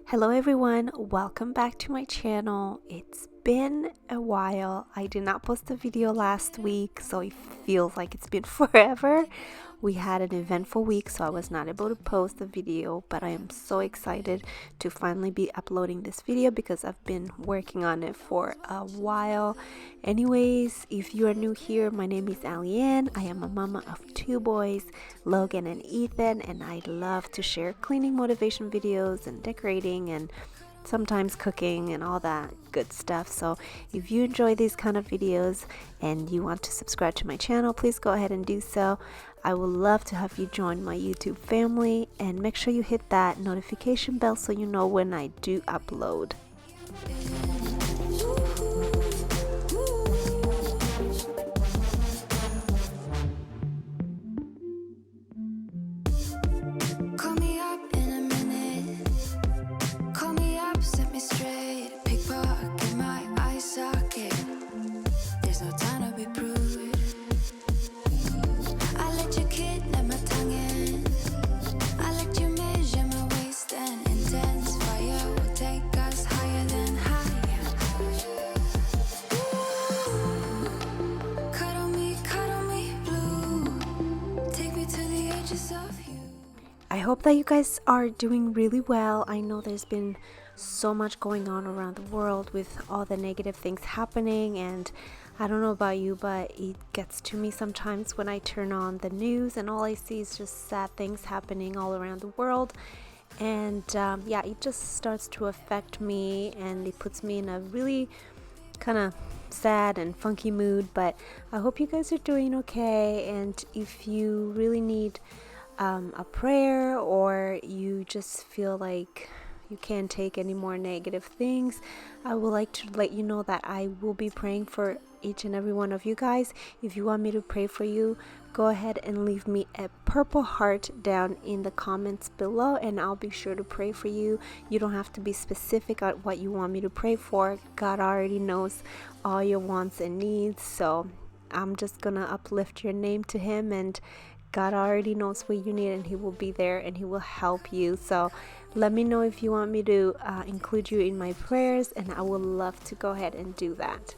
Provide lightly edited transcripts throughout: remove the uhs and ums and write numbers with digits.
Hello everyone, welcome back to my channel. It's been a while. I did not post a video last week, so it feels like it's been forever. We had an eventful week, so I was not able to post a video, but I am so excited to finally be uploading this video because I've been working on it for a while. Anyways, if you are new here, my name is Alianne. I am a mama of two boys, Logan and Ethan, and I love to share cleaning motivation videos and decorating and sometimes cooking and all that good stuff. So if you enjoy these kind of videos and you want to subscribe to my channel, please go ahead and do so. I would love to have you join my YouTube family, and make sure you hit that notification bell so you know when I do upload. I hope that you guys are doing really well. I know there's been so much going on around the world with all the negative things happening, and I don't know about you, but it gets to me sometimes when I turn on the news and all I see is just sad things happening all around the world. And yeah, it just starts to affect me and it puts me in a really kind of sad and funky mood. But I hope you guys are doing okay, and if you really need a prayer, or you just feel like you can't take any more negative things, I would like to let you know that I will be praying for each and every one of you guys. If you want me to pray for you, go ahead and leave me a purple heart down in the comments below and I'll be sure to pray for you. You don't have to be specific on what you want me to pray for. God already knows all your wants and needs, so I'm just gonna uplift your name to him, and God already knows what you need, and he will be there and he will help you. So let me know if you want me to include you in my prayers, and I would love to go ahead and do that.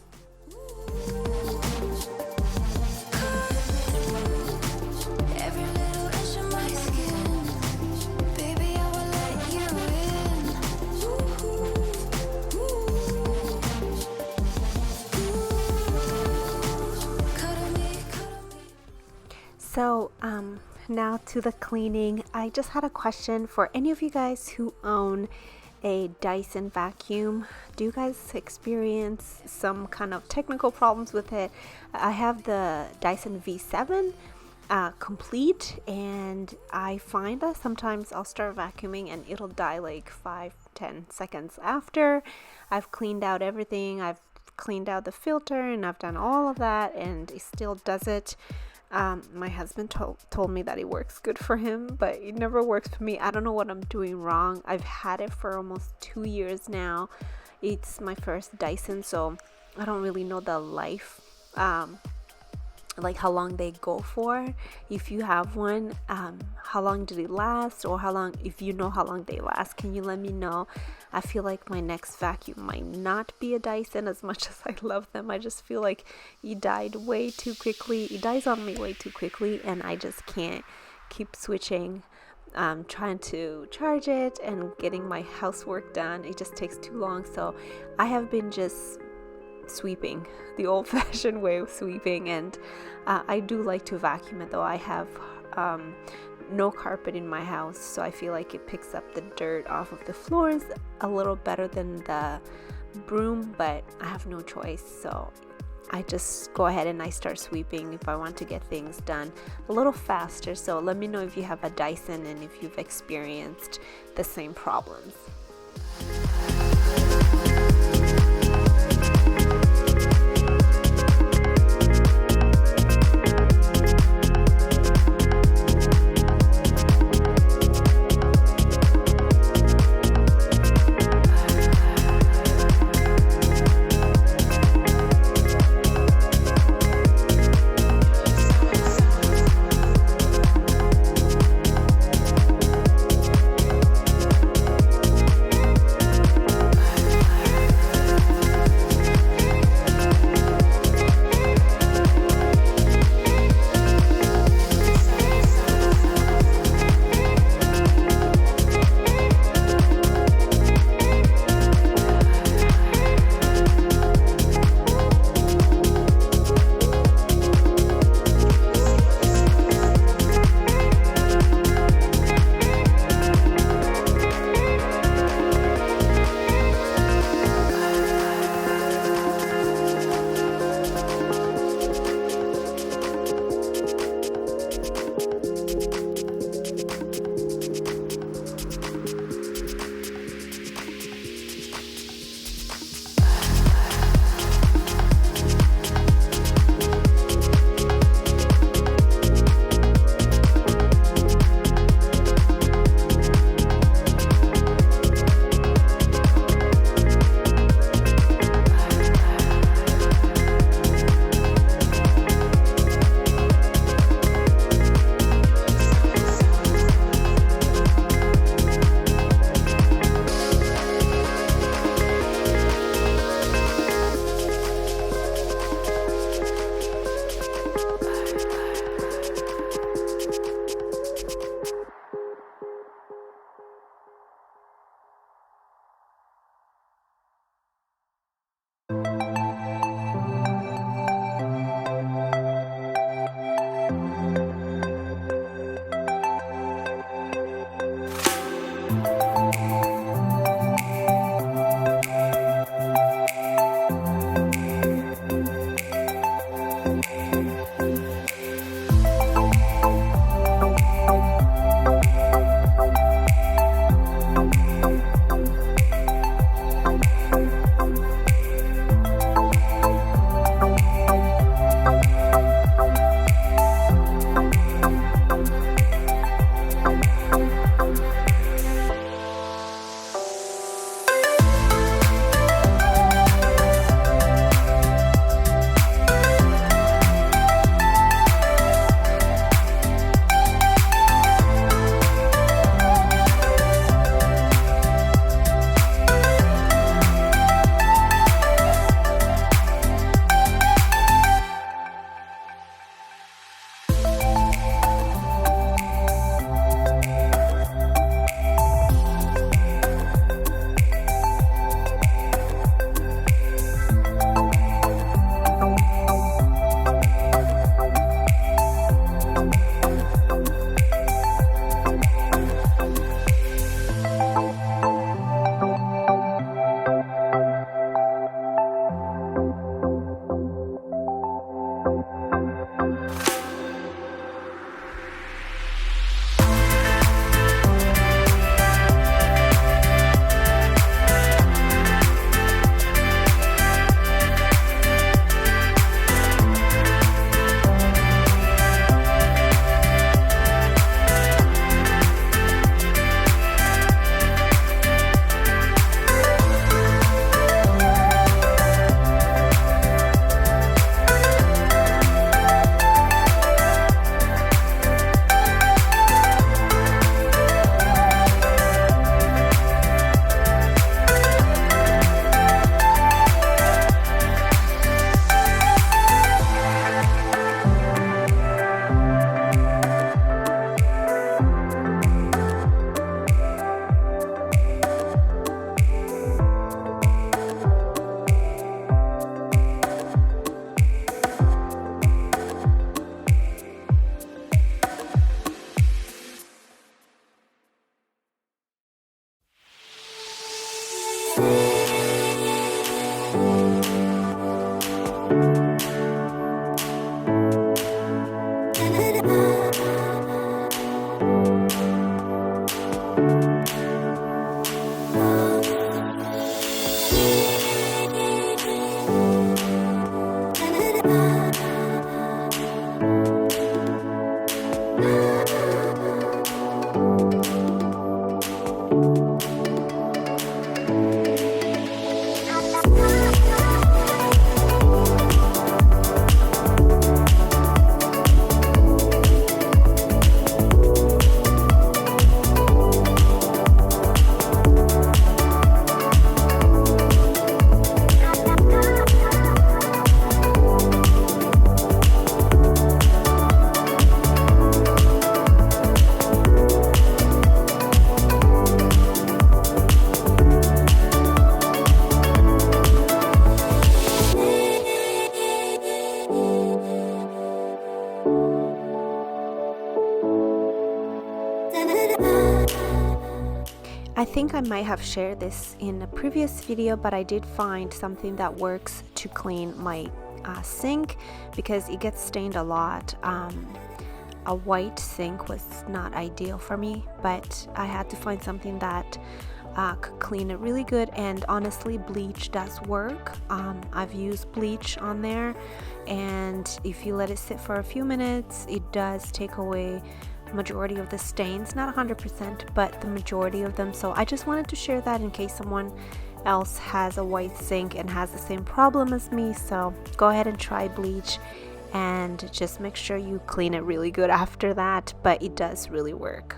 So now to the cleaning. I just had a question for any of you guys who own a Dyson vacuum. Do you guys experience some kind of technical problems with it? I have the Dyson V7 complete, and I find that sometimes I'll start vacuuming and it'll die like 5-10 seconds after I've cleaned out everything. I've cleaned out the filter and I've done all of that, and it still does it. My husband told me that it works good for him, but it never works for me. I don't know what I'm doing wrong. I've had it for almost 2 years now. It's my first Dyson, so I don't really know the life, like how long they go for. If you have one, how long did it last, or how long, if you know how long they last, can you let me know? I feel like my next vacuum might not be a Dyson, as much as I love them. I just feel like it died way too quickly. It dies on me way too quickly, and I just can't keep switching, trying to charge it and getting my housework done. It just takes too long. So I have been just sweeping the old-fashioned way of sweeping, and I do like to vacuum it though. I have no carpet in my house, so I feel like it picks up the dirt off of the floors a little better than the broom, but I have no choice, so I just go ahead and I start sweeping if I want to get things done a little faster. So let me know if you have a Dyson and if you've experienced the same problems. I think I might have shared this in a previous video, but I did find something that works to clean my sink because it gets stained a lot. A white sink was not ideal for me, but I had to find something that could clean it really good, and honestly bleach does work. I've used bleach on there, and if you let it sit for a few minutes, it does take away majority of the stains, not 100%, but the majority of them. So I just wanted to share that in case someone else has a white sink and has the same problem as me. So go ahead and try bleach and just make sure you clean it really good after that, but it does really work.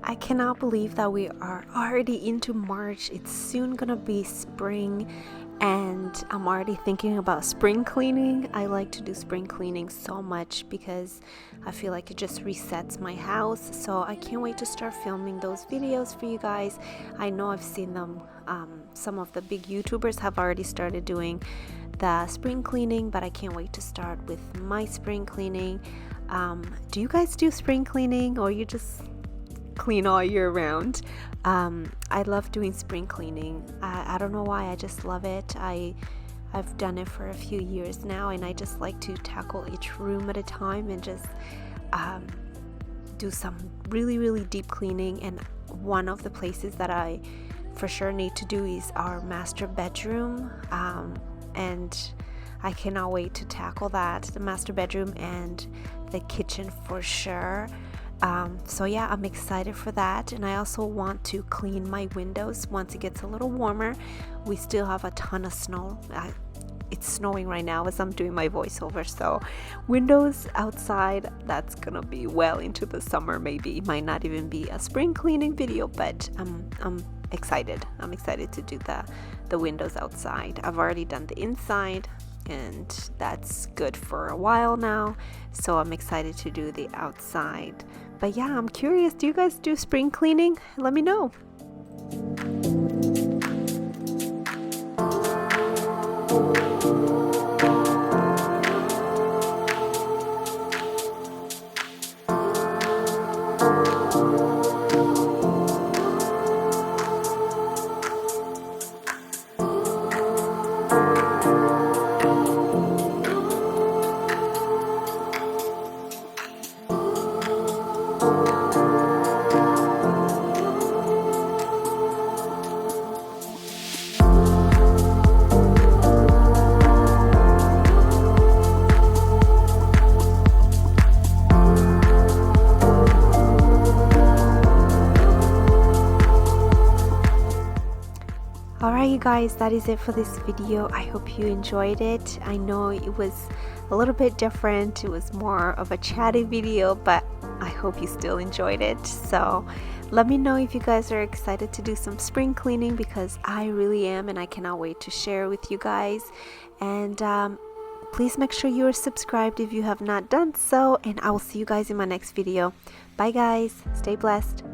I cannot believe that we are already into March. It's soon gonna be spring, and I'm already thinking about spring cleaning. I like to do spring cleaning so much because I feel like it just resets my house. So I can't wait to start filming those videos for you guys. I know I've seen them. Some of the big YouTubers have already started doing the spring cleaning, but I can't wait to start with my spring cleaning. Do you guys do spring cleaning, or you just clean all year round? I love doing spring cleaning. I don't know why, I just love it. I've done it for a few years now, and I just like to tackle each room at a time and just do some really deep cleaning. And one of the places that I for sure need to do is our master bedroom, and I cannot wait to tackle that, the master bedroom and the kitchen for sure. So yeah, I'm excited for that. And I also want to clean my windows once it gets a little warmer. We still have a ton of snow. it's snowing right now as I'm doing my voiceover. So windows outside, that's gonna be well into the summer. Maybe it might not even be a spring cleaning video, but I'm excited. I'm excited to do the windows outside. I've already done the inside, and that's good for a while now, so I'm excited to do the outside. But yeah, I'm curious, do you guys do spring cleaning? Let me know. Alright you guys, that is it for this video. I hope you enjoyed it. I know it was a little bit different. It was more of a chatty video, but I hope you still enjoyed it. So let me know if you guys are excited to do some spring cleaning, because I really am, and I cannot wait to share with you guys. And please make sure you are subscribed if you have not done so, and I will see you guys in my next video. Bye guys, stay blessed.